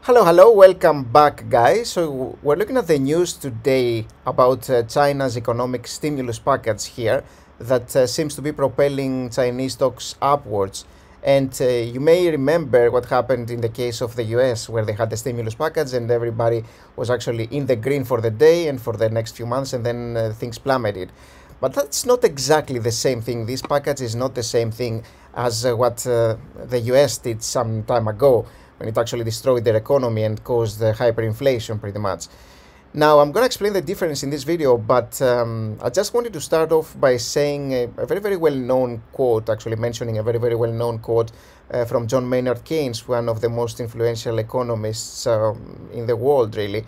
Hello, welcome back, guys. So we're looking at the news today about China's economic stimulus package here that seems to be propelling Chinese stocks upwards. And you may remember what happened in the case of the US, where they had the stimulus package and everybody was actually in the green for the day and for the next few months, and then things plummeted. But that's not exactly the same thing. This package is not the same thing as what the US did some time ago, when it actually destroyed their economy and caused hyperinflation pretty much. Now, I'm going to explain the difference in this video, but I just wanted to start off by saying a very well-known quote, actually mentioning a very well-known quote from John Maynard Keynes, one of the most influential economists in the world, really.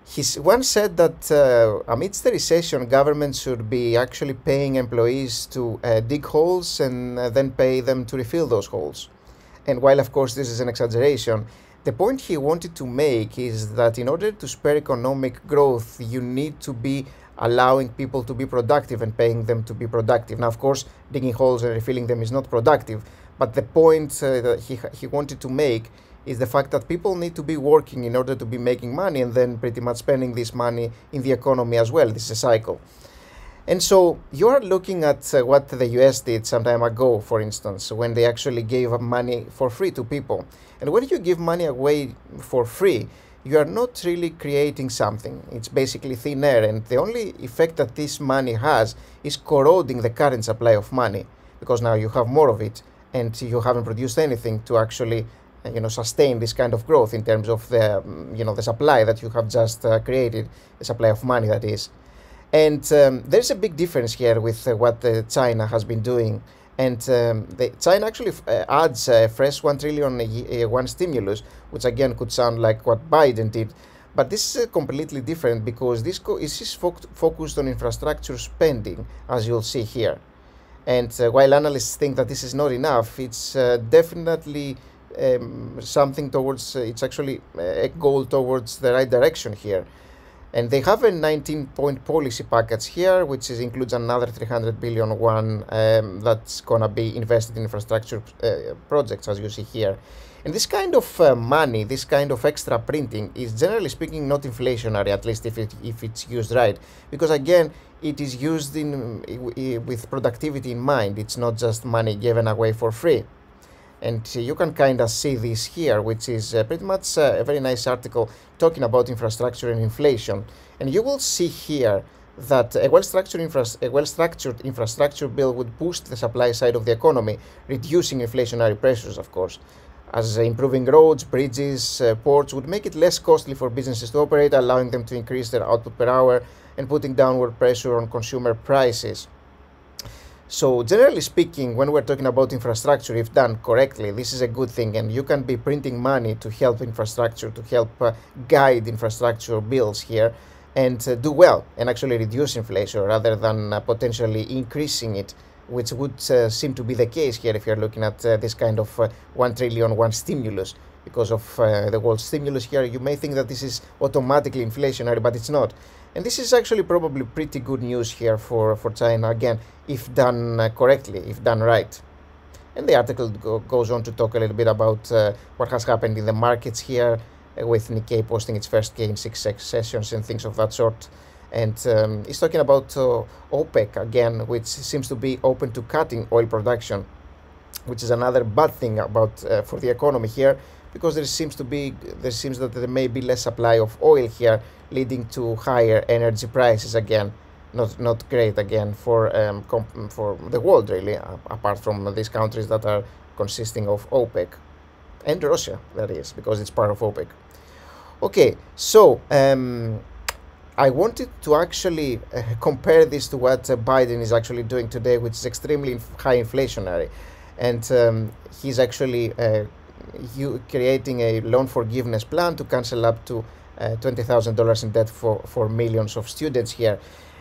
He once said that amidst the recession, governments should be actually paying employees to dig holes and then pay them to refill those holes. And while, of course, this is an exaggeration, the point he wanted to make is that in order to spur economic growth, you need to be allowing people to be productive and paying them to be productive. Now, of course, digging holes and refilling them is not productive, but the point that he wanted to make is the fact that people need to be working in order to be making money and then pretty much spending this money in the economy as well. This is a cycle. And so you are looking at what the US did some time ago, for instance, when they actually gave money for free to people. And when you give money away for free, you are not really creating something. It's basically thin air. And the only effect that this money has is corroding the current supply of money, because now you have more of it and you haven't produced anything to actually sustain this kind of growth in terms of the, the supply that you have just created, the supply of money, that is. And there's a big difference here with what China has been doing. And China actually adds a fresh 1 trillion one stimulus, which again could sound like what Biden did. But this is completely different, because this is focused on infrastructure spending, as you'll see here. And while analysts think that this is not enough, it's definitely something towards, it's actually a goal towards the right direction here. And they have a 19-point policy package here, which includes another 300 billion one that's going to be invested in infrastructure projects, as you see here. And this kind of money, this kind of extra printing is, generally speaking, not inflationary, at least if it's used right. Because again, it is used with productivity in mind. It's not just money given away for free. And you can kind of see this here, which is pretty much a very nice article talking about infrastructure and inflation. And you will see here that a well-structured infrastructure bill would boost the supply side of the economy, reducing inflationary pressures, of course, as improving roads, bridges, ports would make it less costly for businesses to operate, allowing them to increase their output per hour and putting downward pressure on consumer prices. So generally speaking, when we're talking about infrastructure, if done correctly, this is a good thing, and you can be printing money to help infrastructure, to help guide infrastructure bills here, and do well and actually reduce inflation rather than potentially increasing it, which would seem to be the case here if you're looking at this kind of 1 trillion one stimulus. Because of the world stimulus here, you may think that this is automatically inflationary, but it's not. And this is actually probably pretty good news here for China, again, if done correctly, if done right. And the article goes on to talk a little bit about what has happened in the markets here, with Nikkei posting its first gain in 6 sessions and things of that sort. And it's talking about OPEC again, which seems to be open to cutting oil production, which is another bad thing about for the economy here, because there seems that there may be less supply of oil here, leading to higher energy prices again. Not great again for the world, really, apart from these countries that are consisting of OPEC and Russia, that is, because it's part of OPEC. Okay, so I wanted to actually compare this to what Biden is actually doing today, which is extremely high inflationary, and he's actually creating a loan forgiveness plan to cancel up to $20,000 in debt for millions of students here.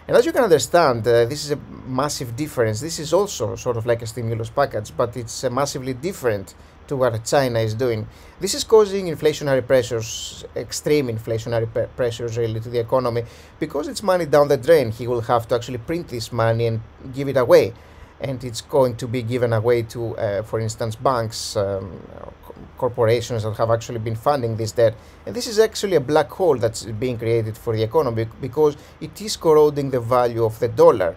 And as you can understand, this is a massive difference. This is also sort of like a stimulus package, but it's massively different to what China is doing. This is causing inflationary pressures, extreme inflationary pressures really to the economy, because it's money down the drain. He will have to actually print this money and give it away. and it's going to be given away to, for instance, banks, corporations that have actually been funding this debt. And this is actually a black hole that's being created for the economy, because it is corroding the value of the dollar,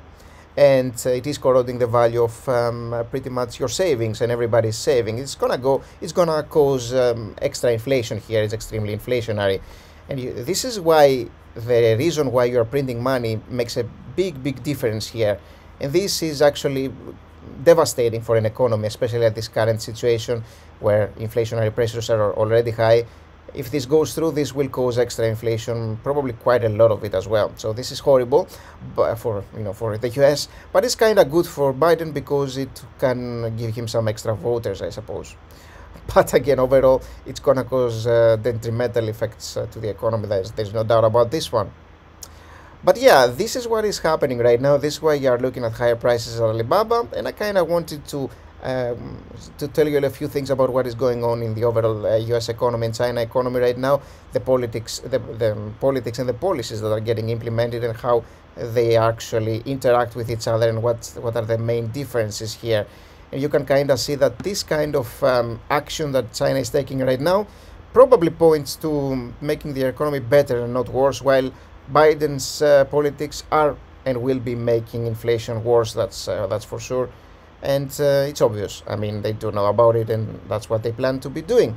and it is corroding the value of pretty much your savings, and everybody's saving. It's gonna cause extra inflation here. It's extremely inflationary, and this is why the reason why you're printing money makes a big difference here. And this is actually devastating for an economy, especially at this current situation where inflationary pressures are already high. If this goes through, this will cause extra inflation, probably quite a lot of it as well. So this is horrible, but for the US, but it's kind of good for Biden because it can give him some extra voters, I suppose. But again, overall, it's gonna cause detrimental effects to the economy. There's no doubt about this one. But yeah, this is what is happening right now. This is why you are looking at higher prices at Alibaba, and I kind of wanted to tell you a few things about what is going on in the overall US economy and China economy right now, the politics and the policies that are getting implemented, and how they actually interact with each other, and what are the main differences here. And you can kind of see that this kind of action that China is taking right now probably points to making the economy better and not worse, while Biden's politics are and will be making inflation worse. That's for sure, and it's obvious. I mean, they do know about it, and that's what they plan to be doing.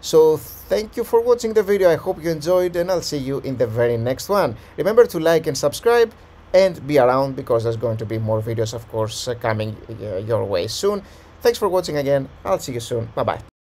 So thank you for watching the video. I hope you enjoyed, and I'll see you in the very next one. Remember to like and subscribe, and be around, because there's going to be more videos, of course, coming your way soon. Thanks for watching again. I'll see you soon. Bye bye.